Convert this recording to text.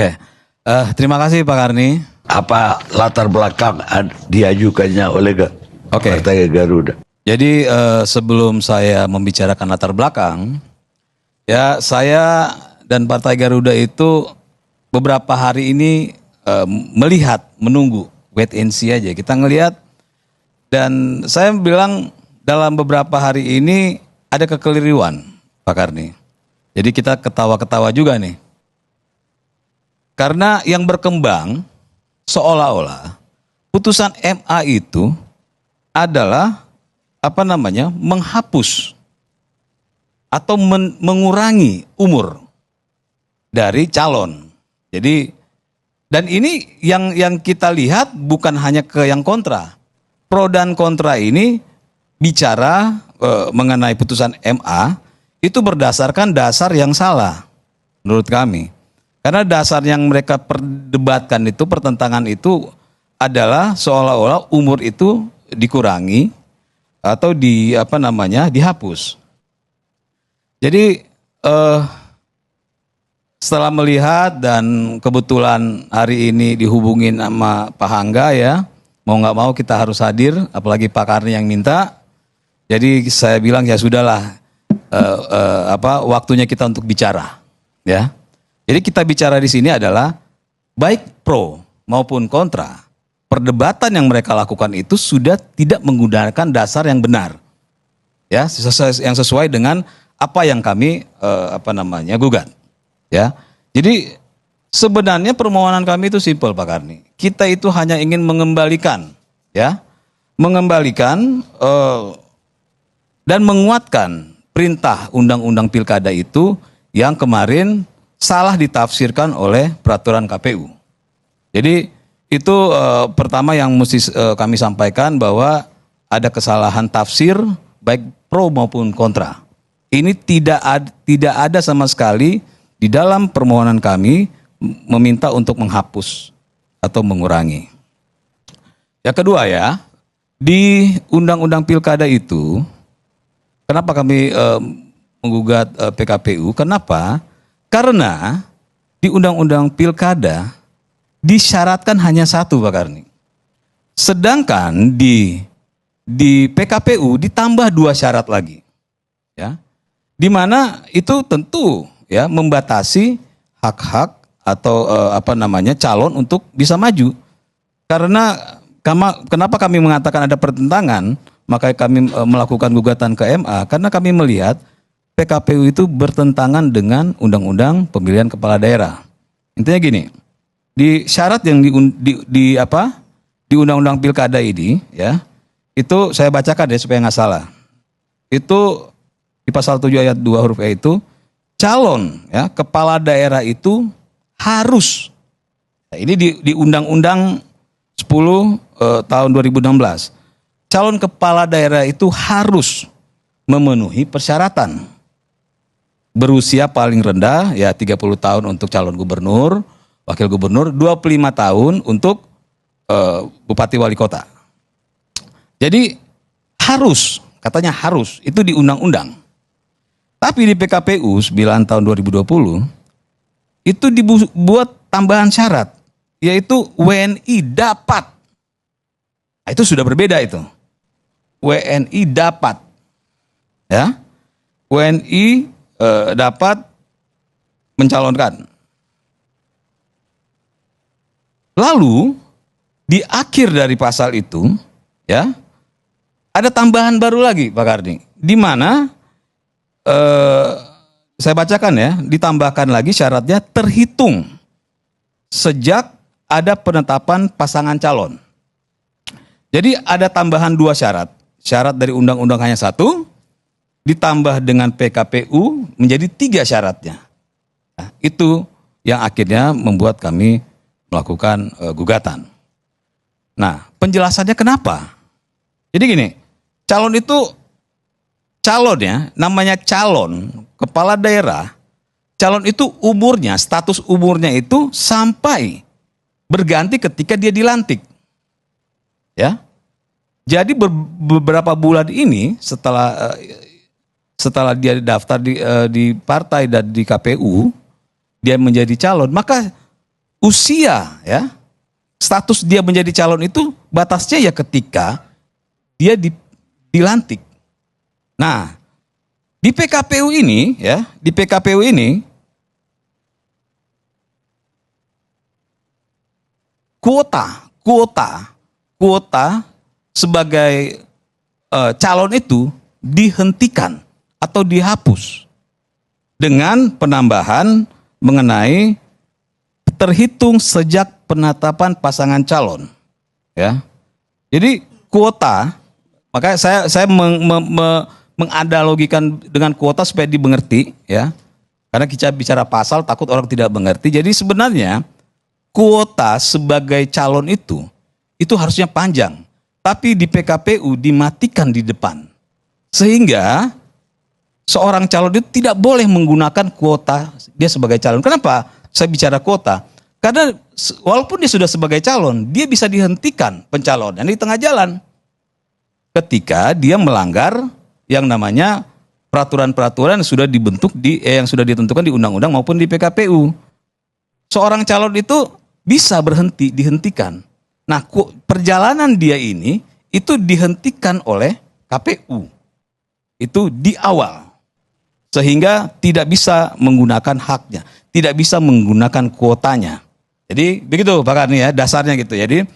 Oke, terima kasih Pak Karni. Apa latar belakang diajukannya oleh Partai Garuda? Jadi sebelum saya membicarakan latar belakang, ya saya dan Partai Garuda itu beberapa hari ini melihat, menunggu, wait and see aja. Kita ngelihat dan saya bilang dalam beberapa hari ini ada kekeliruan Pak Karni. Jadi kita ketawa-ketawa juga nih. Karena yang berkembang seolah-olah putusan MA itu adalah menghapus atau mengurangi umur dari calon. Jadi dan ini yang kita lihat bukan hanya ke yang kontra. Pro dan kontra ini bicara mengenai putusan MA itu berdasarkan dasar yang salah menurut kami. Karena dasar yang mereka perdebatkan itu, pertentangan itu adalah seolah-olah umur itu dikurangi atau dihapus. Jadi setelah melihat dan kebetulan hari ini dihubungin sama Pak Hangga ya, mau nggak mau kita harus hadir, apalagi Pak Karni yang minta. Jadi saya bilang ya sudahlah, waktunya kita untuk bicara, ya. Jadi kita bicara di sini adalah baik pro maupun kontra. Perdebatan yang mereka lakukan itu sudah tidak menggunakan dasar yang benar, ya, yang sesuai dengan apa yang kami gugat, ya. Jadi sebenarnya permohonan kami itu simpel Pak Karni. Kita itu hanya ingin mengembalikan, ya, dan menguatkan perintah undang-undang pilkada itu yang kemarin salah ditafsirkan oleh peraturan KPU. Jadi itu pertama yang mesti kami sampaikan bahwa ada kesalahan tafsir baik pro maupun kontra. Ini tidak ada sama sekali di dalam permohonan kami meminta untuk menghapus atau mengurangi. Yang kedua ya, di undang-undang pilkada itu, kenapa kami menggugat PKPU? Kenapa? Karena di undang-undang pilkada disyaratkan hanya satu Pak Karni. Sedangkan di PKPU ditambah 2 syarat lagi. Ya. Di mana itu tentu ya membatasi hak-hak atau calon untuk bisa maju. Karena kenapa kami mengatakan ada pertentangan, maka kami melakukan gugatan ke MA karena kami melihat PKPU itu bertentangan dengan undang-undang pemilihan kepala daerah. Intinya gini, di syarat yang di undang-undang pilkada ini ya, itu saya bacakan deh supaya nggak salah. Itu di pasal 7 ayat 2 huruf E itu calon ya kepala daerah itu harus, nah, ini di undang-undang 10 tahun 2016. Calon kepala daerah itu harus memenuhi persyaratan. Berusia paling rendah ya 30 tahun untuk calon gubernur, wakil gubernur, 25 tahun untuk bupati wali kota. Jadi harus, katanya harus, itu di undang-undang. Tapi di PKPU 9 tahun 2020 itu dibuat tambahan syarat, yaitu WNI dapat. Nah, itu sudah berbeda itu. WNI dapat. Ya. WNI dapat mencalonkan. Lalu di akhir dari pasal itu ya ada tambahan baru lagi Pak Karni, di mana saya bacakan ya, ditambahkan lagi syaratnya terhitung sejak ada penetapan pasangan calon. Jadi ada tambahan 2 syarat. Syarat dari undang-undang hanya 1, ditambah dengan PKPU menjadi 3 syaratnya. Nah, itu yang akhirnya membuat kami melakukan gugatan. Nah, penjelasannya kenapa? Jadi gini, calon itu calonnya, namanya calon kepala daerah, calon itu umurnya, status umurnya itu sampai berganti ketika dia dilantik. Ya. Jadi beberapa bulan ini setelah dia daftar di partai dan di KPU, dia menjadi calon, maka usia ya, status dia menjadi calon itu batasnya ya ketika dia dilantik. Nah, di PKPU ini ya, di PKPU ini kuota sebagai calon itu dihentikan atau dihapus dengan penambahan mengenai terhitung sejak penetapan pasangan calon, ya. Jadi kuota, makanya saya menganalogikan dengan kuota supaya dimengerti, ya. Karena kita bicara pasal takut orang tidak mengerti. Jadi sebenarnya kuota sebagai calon itu harusnya panjang, tapi di PKPU dimatikan di depan, sehingga seorang calon itu tidak boleh menggunakan kuota dia sebagai calon. Kenapa saya bicara kuota? Karena walaupun dia sudah sebagai calon, dia bisa dihentikan pencalonan di tengah jalan ketika dia melanggar yang namanya peraturan-peraturan yang sudah dibentuk yang sudah ditentukan di undang-undang maupun di PKPU. Seorang calon itu bisa dihentikan. Nah, perjalanan dia ini itu dihentikan oleh KPU. Itu di awal. Sehingga tidak bisa menggunakan haknya, tidak bisa menggunakan kuotanya. Jadi begitu Pak Karni ya, dasarnya gitu. Jadi